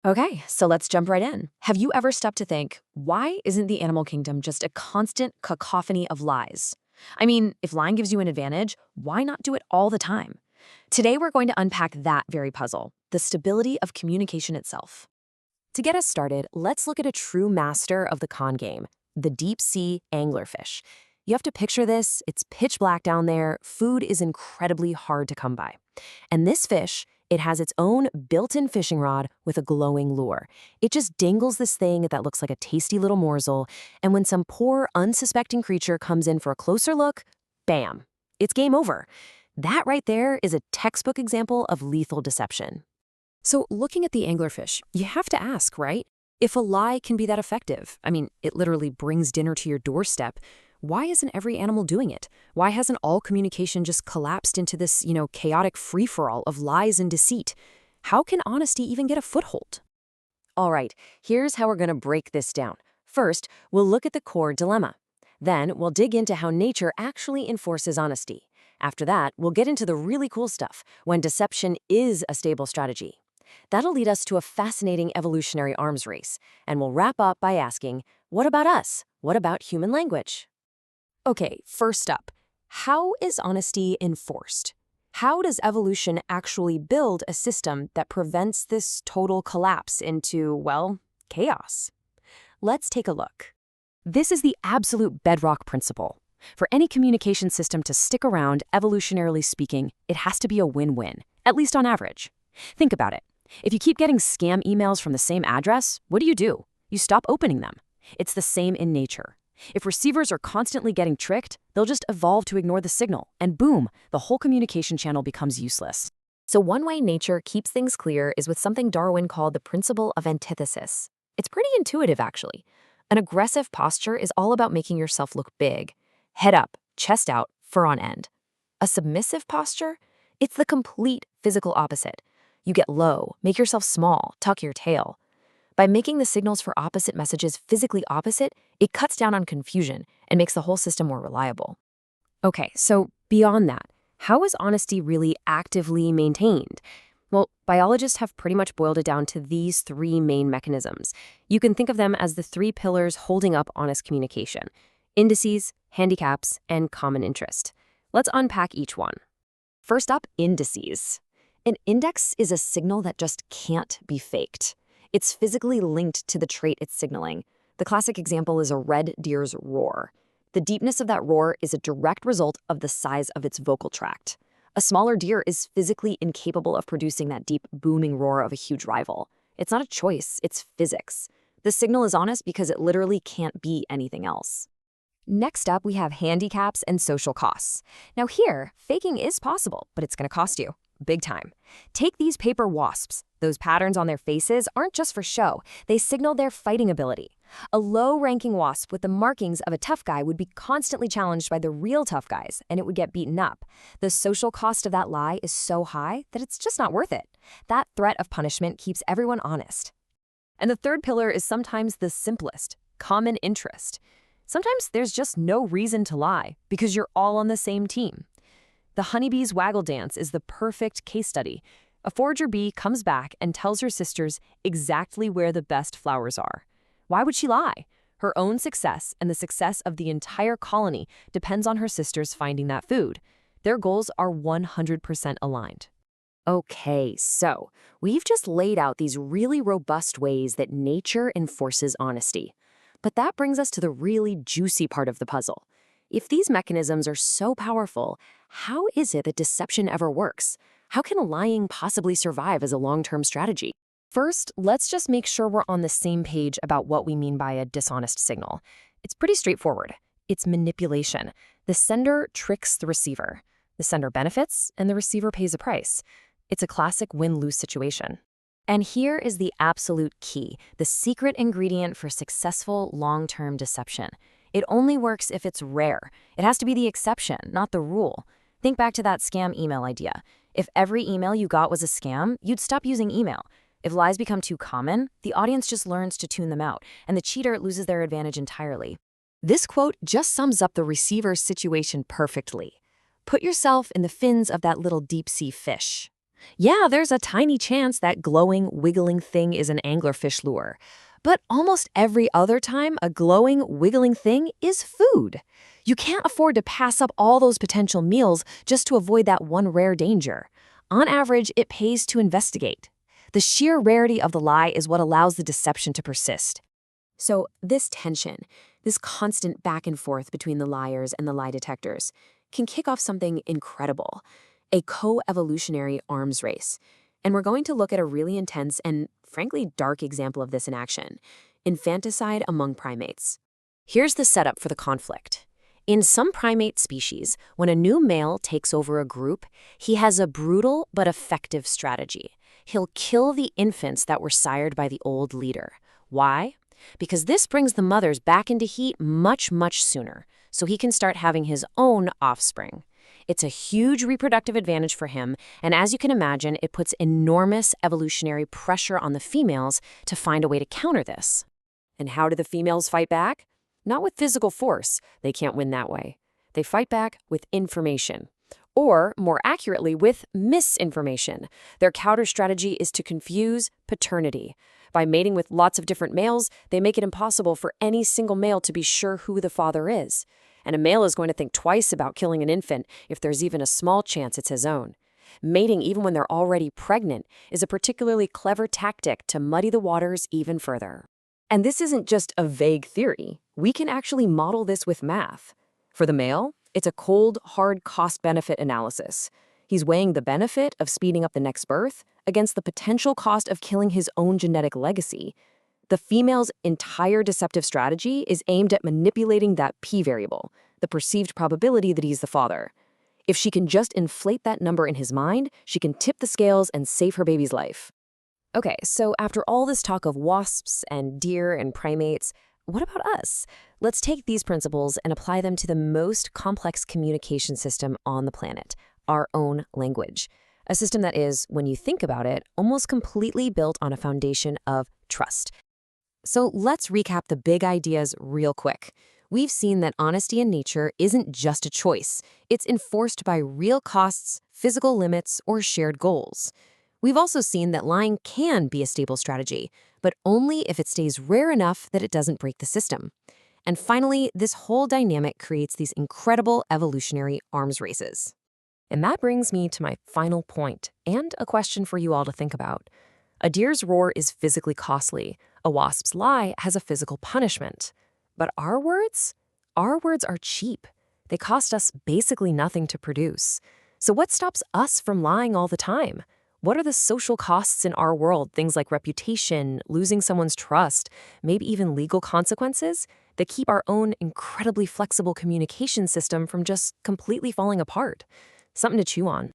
Okay, so let's jump right in. Have you ever stopped to think, why isn't the animal kingdom just a constant cacophony of lies? I mean, if lying gives you an advantage, why not do it all the time? Today, we're going to unpack that very puzzle, the stability of communication itself. To get us started, let's look at a true master of the con game, the deep sea anglerfish. You have to picture this, it's pitch black down there, food is incredibly hard to come by. And this fish, it has its own built-in fishing rod with a glowing lure. It just dangles this thing that looks like a tasty little morsel, and when some poor, unsuspecting creature comes in for a closer look, bam, it's game over. That right there is a textbook example of lethal deception. So looking at the anglerfish, you have to ask, right? If a lie can be that effective, I mean, it literally brings dinner to your doorstep, why isn't every animal doing it? Why hasn't all communication just collapsed into this, chaotic free-for-all of lies and deceit? How can honesty even get a foothold? All right, here's how we're going to break this down. First, we'll look at the core dilemma. Then, we'll dig into how nature actually enforces honesty. After that, we'll get into the really cool stuff, when deception is a stable strategy. That'll lead us to a fascinating evolutionary arms race, and we'll wrap up by asking, what about us? What about human language? Okay, first up, how is honesty enforced? How does evolution actually build a system that prevents this total collapse into, well, chaos? Let's take a look. This is the absolute bedrock principle. For any communication system to stick around, evolutionarily speaking, it has to be a win-win, at least on average. Think about it. If you keep getting scam emails from the same address, what do? You stop opening them. It's the same in nature. If receivers are constantly getting tricked, they'll just evolve to ignore the signal, and boom, the whole communication channel becomes useless. So one way nature keeps things clear is with something Darwin called the principle of antithesis. It's pretty intuitive, actually. An aggressive posture is all about making yourself look big. Head up, chest out, fur on end. A submissive posture? It's the complete physical opposite. You get low, make yourself small, tuck your tail. By making the signals for opposite messages physically opposite, it cuts down on confusion and makes the whole system more reliable. Okay, so beyond that, how is honesty really actively maintained? Well, biologists have pretty much boiled it down to these three main mechanisms. You can think of them as the three pillars holding up honest communication: indices, handicaps, and common interest. Let's unpack each one. First up, indices. An index is a signal that just can't be faked. It's physically linked to the trait it's signaling. The classic example is a red deer's roar. The deepness of that roar is a direct result of the size of its vocal tract. A smaller deer is physically incapable of producing that deep, booming roar of a huge rival. It's not a choice, it's physics. The signal is honest because it literally can't be anything else. Next up, we have handicaps and social costs. Now here, faking is possible, but it's going to cost you. Big time. Take these paper wasps. Those patterns on their faces aren't just for show. They signal their fighting ability. A low-ranking wasp with the markings of a tough guy would be constantly challenged by the real tough guys, and it would get beaten up. The social cost of that lie is so high that it's just not worth it. That threat of punishment keeps everyone honest. And the third pillar is sometimes the simplest: common interest. Sometimes there's just no reason to lie because you're all on the same team. The honeybee's waggle dance is the perfect case study. A forager bee comes back and tells her sisters exactly where the best flowers are. Why would she lie? Her own success and the success of the entire colony depends on her sisters finding that food. Their goals are 100% aligned. Okay, so we've just laid out these really robust ways that nature enforces honesty. But that brings us to the really juicy part of the puzzle. If these mechanisms are so powerful, how is it that deception ever works? How can lying possibly survive as a long-term strategy? First, let's just make sure we're on the same page about what we mean by a dishonest signal. It's pretty straightforward. It's manipulation. The sender tricks the receiver. The sender benefits, and the receiver pays a price. It's a classic win-lose situation. And here is the absolute key, the secret ingredient for successful long-term deception. It only works if it's rare. It has to be the exception, not the rule. Think back to that scam email idea. If every email you got was a scam, you'd stop using email. If lies become too common, the audience just learns to tune them out, and the cheater loses their advantage entirely. This quote just sums up the receiver's situation perfectly. Put yourself in the fins of that little deep-sea fish. Yeah, there's a tiny chance that glowing, wiggling thing is an anglerfish lure. But almost every other time, a glowing, wiggling thing is food. You can't afford to pass up all those potential meals just to avoid that one rare danger. On average, it pays to investigate. The sheer rarity of the lie is what allows the deception to persist. So, this tension, this constant back and forth between the liars and the lie detectors, can kick off something incredible, a co-evolutionary arms race. And we're going to look at a really intense and, frankly, dark example of this in action: infanticide among primates. Here's the setup for the conflict. In some primate species, when a new male takes over a group, he has a brutal but effective strategy. He'll kill the infants that were sired by the old leader. Why? Because this brings the mothers back into heat much, much sooner, so he can start having his own offspring. It's a huge reproductive advantage for him, and as you can imagine, it puts enormous evolutionary pressure on the females to find a way to counter this. And how do the females fight back? Not with physical force. They can't win that way. They fight back with information. Or, more accurately, with misinformation. Their counter strategy is to confuse paternity. By mating with lots of different males, they make it impossible for any single male to be sure who the father is. And a male is going to think twice about killing an infant if there's even a small chance it's his own. Mating, even when they're already pregnant, is a particularly clever tactic to muddy the waters even further. And this isn't just a vague theory. We can actually model this with math. For the male, it's a cold, hard cost-benefit analysis. He's weighing the benefit of speeding up the next birth against the potential cost of killing his own genetic legacy. The female's entire deceptive strategy is aimed at manipulating that p-variable, the perceived probability that he's the father. If she can just inflate that number in his mind, she can tip the scales and save her baby's life. Okay, so after all this talk of wasps and deer and primates, what about us? Let's take these principles and apply them to the most complex communication system on the planet, our own language. A system that is, when you think about it, almost completely built on a foundation of trust. So let's recap the big ideas real quick. We've seen that honesty in nature isn't just a choice. It's enforced by real costs, physical limits, or shared goals. We've also seen that lying can be a stable strategy, but only if it stays rare enough that it doesn't break the system. And finally, this whole dynamic creates these incredible evolutionary arms races. And that brings me to my final point, and a question for you all to think about. A deer's roar is physically costly. A wasp's lie has a physical punishment. But our words? Our words are cheap. They cost us basically nothing to produce. So what stops us from lying all the time? What are the social costs in our world, things like reputation, losing someone's trust, maybe even legal consequences, that keep our own incredibly flexible communication system from just completely falling apart? Something to chew on.